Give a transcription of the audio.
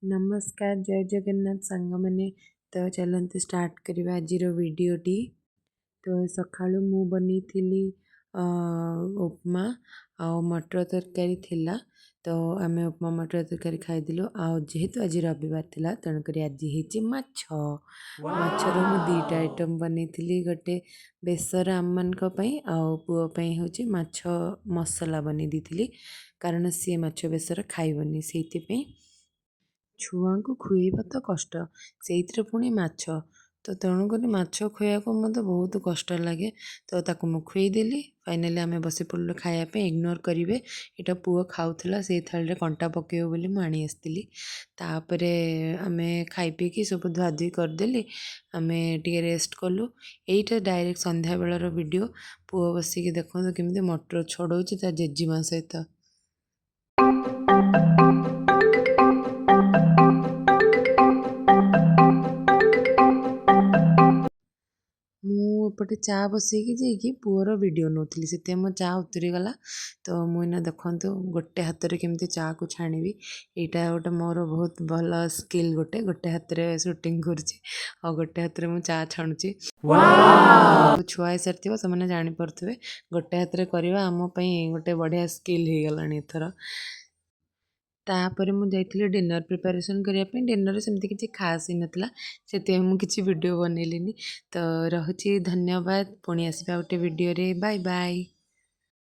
नमस्कार जय जगन्नाथ सांग मैंने तो चलते स्टार्ट करवा आज वीडियोटी। तो सकाळु मु बनी थी उपमा आ मटर तरकारी थिला। तो आमे उपमा मटर तरकारी खाईदेलु। जेहेतु आज रविवार थिला तेणुक आज होची माछ। माछर मु दुईटा आइटम बनी थी, गोटे बेसर आम मान पुओ पई होची माछ मसला बनी दी, कारण सी माछ बेसर खाइबनी से छुआंकु खुएबा तो कष्ट से पुणी माछ। तो तेणुक माछ खुआ मत बहुत कष्ट लगे। तो ताकू मु खुएदेली। फाइनाली आम बसी पड़ू खायापे। इग्नोर करेंगे, यहाँ पुओ खाऊला से थाली कंटा पकेब बोली मुझे आनी आसती। तापरे आम खाई पीकी सब धुआधुई करदेली। आम टे रेस्ट कलु। यहीटा डायरेक्ट संध्या बेलर वीडियो। पुओ बसिक देखो केमी मटर छड़ाऊँ ता जेजीमा सहित। मुझे चा बसैकी जाकि पुअर वीडियो नौली से मो चा उतरी गला। तो मुझे देखु गोटे हाथ में केमती चा को छाणी। यहाँ गोटे मोर बहुत भल स्किल गोटे गोटे हाथ में सुटिंग कर गोटे हाथ में चा छाणुची। छुआ सारी से जापे गोटे हाथ में करवा आमपाई गोटे बढ़िया स्किल हो गला एथर। तापर मु जाइଥିଲି डिनर प्रिपरेशन करने। डिनर सेमती किसी खास ही नाला से मुझे वीडियो बनैली। तो रहुची धन्यवाद। पुणी आसवा गोटे वीडियो रे। Bye bye.